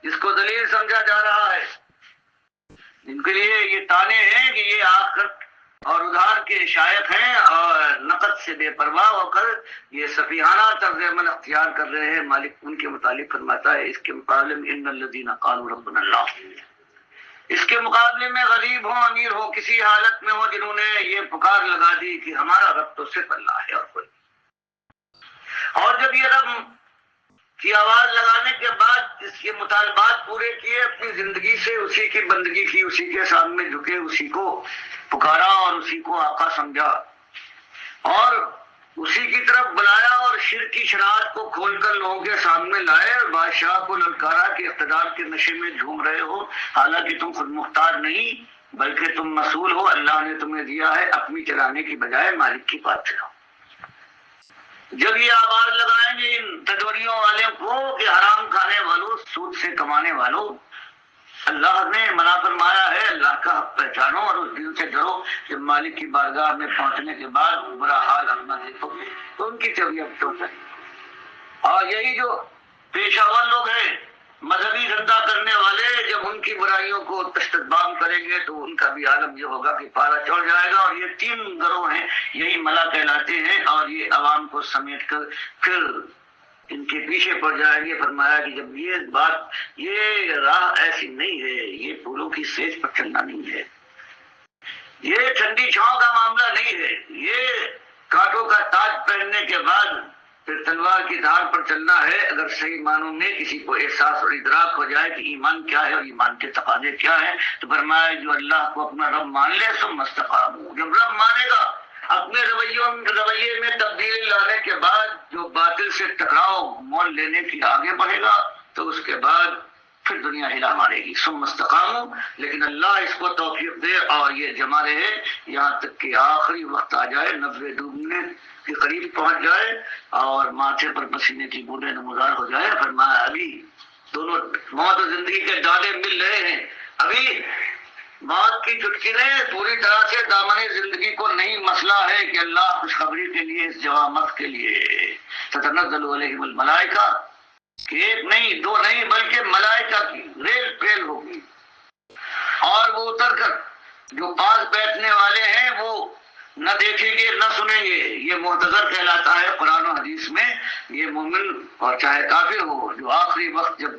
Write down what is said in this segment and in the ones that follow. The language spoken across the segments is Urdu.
جس کو ذلیل سمجھا جا رہا ہے، جن کے لیے یہ طعنے ہیں کہ یہ آخرت اور ادھار کے شائق ہیں اور نقد سے بے پرواہ ہو کر یہ سفیہانہ طرز عمل اختیار کر رہے ہیں، مالک ان کے متعلق فرماتا ہے اس کے مقابلے میں ان الذین قالوا ربنا اللہ، اس کے مقابلے میں غریب ہوں امیر ہو کسی حالت میں ہو جنہوں نے یہ پکار لگا دی کہ ہمارا رب تو صرف اللہ ہے اور کوئی، اور جب یہ رب کی آواز لگانے کے بعد اس کے مطالبات پورے کیے، اپنی زندگی سے اسی کی بندگی کی، اسی کے سامنے جھکے، اسی کو پکارا اور اسی کو آقا سمجھا اور اسی کی طرف بلایا اور شرک کی شناخت کو کھول کر لوگوں کے سامنے لائے اور بادشاہ کو للکارا کہ اقتدار کے نشے میں جھوم رہے ہو، حالانکہ تم خود مختار نہیں بلکہ تم مسئول ہو، اللہ نے تمہیں دیا ہے، اپنی چلانے کی بجائے مالک کی بات چلاؤ۔ جب یہ آواز لگائیں گے ان تجوریوں والے کو کہ حرام کھانے والوں، سود سے کمانے والوں، اللہ نے منع فرمایا ہے، اللہ کا حق پہچانو اور اس دن سے ڈرو کہ مالک کی بارگاہ میں پہنچنے کے بعد برا حال اپنا دیکھو گے تو ان کی طبیعت تو ہے۔ اور یہی جو پیشہ ور لوگ ہیں مذہبی دھندا کرنے والے، جب ان کی برائیوں کو تشدد کریں گے تو ان کا بھی عالم یہ ہوگا کہ پارا چڑھ جائے گا، اور یہ تین گروہ ہیں، یہی ملا کہلاتے ہیں، اور یہ عوام کو سمیٹ کر پھر ان کے پیچھے پڑ جائیں گے۔ فرمایا کہ جب یہ راہ ایسی نہیں ہے، یہ پھولوں کی سیج پر چلنا نہیں ہے، یہ ٹھنڈی چھاؤں کا معاملہ نہیں ہے، یہ کانٹوں کا تاج پہننے کے بعد پھر تلوار کی دھار پر چلنا ہے۔ اگر صحیح معنوں میں کسی کو احساس اور ادراک ہو جائے کہ ایمان کیا ہے اور ایمان کے تقاضے کیا ہیں، تو فرمایا جو اللہ کو اپنا رب مان لے ثم استقاموا، جب رب مانے گا اپنے رویے میں تبدیلی لانے کے بعد جو باطل سے ٹکراؤ مول لینے کی آگے بڑھے گا تو اس کے بعد پھر دنیا ہلا مارے گی، ثم استقاموا، لیکن اللہ اس کو توفیق دے اور یہ جمع رہے یہاں تک کہ آخری وقت آ جائے، نبوے ڈوبنے کے قریب پہنچ جائے اور ماتھے پر پسینے کی بوندیں نمودار ہو جائے۔ فرمایا ابھی دونوں موت اور زندگی کے ڈالے مل رہے ہیں، ابھی موت کی چٹکی نے پوری طرح سے دامن زندگی کو نہیں مسئلہ ہے کہ اللہ خوشخبری کے لیے اس جوامت کے لیے تتنزل علیہم الملائکہ کہ ایک نہیں دو نہیں بلکہ ملائکہ کی ریل پیل ہوگی، اور وہ اتر کر جو پاس بیٹھنے والے ہیں وہ نہ دیکھیں گے نہ سنیں گے۔ یہ محتضر کہلاتا ہے قرآن و حدیث میں، یہ مومن اور چاہے کافر ہو جو آخری وقت جب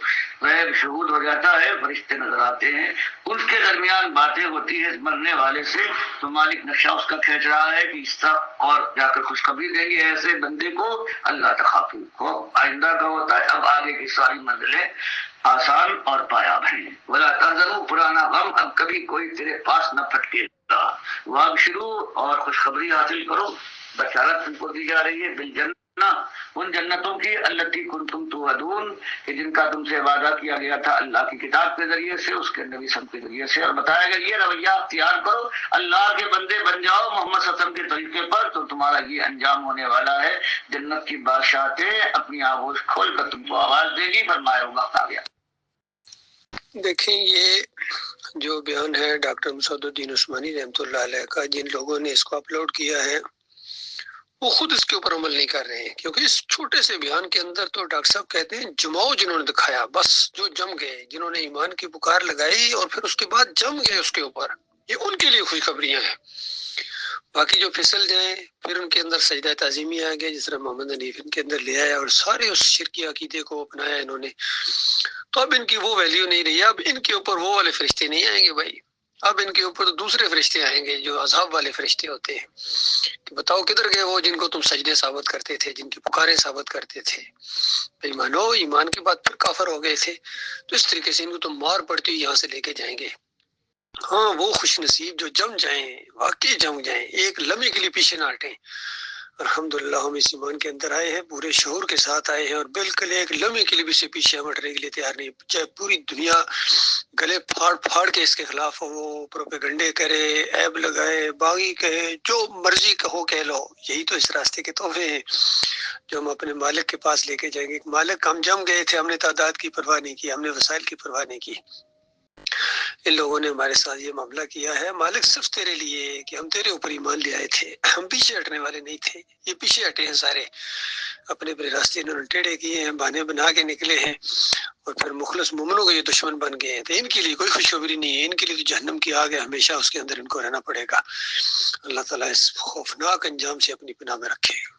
غیب شہود ہو جاتا ہے فرشتے نظر آتے ہیں، اس کے درمیان باتیں ہوتی ہے مرنے والے سے، تو مالک نقشہ اس کا کھینچ رہا ہے کہ اس طرح اور جا کر خوشخبری دیں گے ایسے بندے کو اللہ تخافو ہو، آئندہ کا ہوتا ہے، اب آگے کی ساری منزلیں آسان اور پایاب ہیں۔ ولا تحزنوا، پرانا غم اب کبھی کوئی تیرے پاس نہ پھٹکے گا، وابشروا، اور خوشخبری حاصل کرو، بشارت تم کو دی جا رہی ہے بالجنہ، ان جنتوں کی التی کنتم توعدون کہ جن کا تم سے وعدہ کیا گیا تھا اللہ کی کتاب کے ذریعے سے، اس کے نبی سب کے ذریعے سے، اور بتایا گیا یہ رویہ اختیار کرو، اللہ کے بندے بن جاؤ محمد صلی اللہ علیہ وسلم کے طریقے پر، تو تمہارا یہ انجام ہونے والا ہے، جنت کی بادشاہتیں اپنی آغوش کھول کر تم کو آواز دے گی۔ فرمایا وقت آ گیا۔ دیکھیں یہ جو بیان ہے ڈاکٹر مسعود الدین عثمانی رحمۃ اللہ علیہ کا، جن لوگوں نے اس کو اپلوڈ کیا ہے وہ خود اس کے اوپر عمل نہیں کر رہے ہیں، کیونکہ اس چھوٹے سے بیان کے اندر تو ڈاکٹر صاحب کہتے ہیں جماؤ جنہوں نے دکھایا، بس جو جم گئے، جنہوں نے ایمان کی پکار لگائی اور پھر اس کے بعد جم گئے اس کے اوپر، یہ ان کے لیے خوشخبریاں ہیں۔ باقی جو پھسل جائیں پھر ان کے اندر سجدہ تعظیمی آ گیا، جس طرح محمد حنیف ان کے اندر لے آیا اور سارے اس شرکی عقیدے کو اپنایا انہوں نے، تو اب ان کی وہ ویلیو نہیں رہی، اب ان کے اوپر وہ والے فرشتے نہیں آئیں گے بھائی، اب ان کے اوپر تو دوسرے فرشتے آئیں گے جو عذاب والے فرشتے ہوتے ہیں، کہ بتاؤ کدھر گئے وہ جن کو تم سجدے ثابت کرتے تھے، جن کی پکاریں ثابت کرتے تھے، بھائی مانو ایمان کے بعد پھر کافر ہو گئے تھے، تو اس طریقے سے ان کو تم مار پڑتی ہوئی یہاں سے لے کے جائیں گے۔ ہاں وہ خوش نصیب جو جم جائیں، واقعی جم جائیں، ایک لمحے کے لیے پیچھے نہ ہٹیں۔ الحمدللہ ہم اس ایمان کے اندر آئے ہیں، پورے شعور کے ساتھ آئے ہیں، اور بالکل ایک لمحے کے لیے بھی سے پیچھے ہم ہٹنے کے لیے تیار نہیں، چاہے پوری دنیا گلے پھاڑ پھاڑ کے اس کے خلاف ہو، وہ پروپیگنڈے کرے، عیب لگائے، باغی کہے، جو مرضی کہو کہہ لو، یہی تو اس راستے کے تحفے ہیں جو ہم اپنے مالک کے پاس لے کے جائیں گے۔ مالک ہم جم گئے تھے، ہم نے تعداد کی پرواہ نہیں کی، ہم نے وسائل کی پرواہ نہیں کی، ان لوگوں نے ہمارے ساتھ یہ معاملہ کیا ہے، مالک صرف تیرے لیے کہ ہم تیرے اوپر ایمان لے آئے تھے، ہم پیچھے ہٹنے والے نہیں تھے۔ یہ پیچھے ہٹے ہیں سارے، اپنے اپنے راستے انہوں نے ٹیڑھے کیے ہیں، بہانے بنا کے نکلے ہیں، اور پھر مخلص مومنوں کو یہ دشمن بن گئے ہیں۔ تو ان کے لیے کوئی خوشخبری نہیں ہے، ان کے لیے تو جہنم کی آگ ہے، ہمیشہ اس کے اندر ان کو رہنا پڑے گا۔ اللہ تعالیٰ اس خوفناک انجام سے اپنی پناہ میں رکھے۔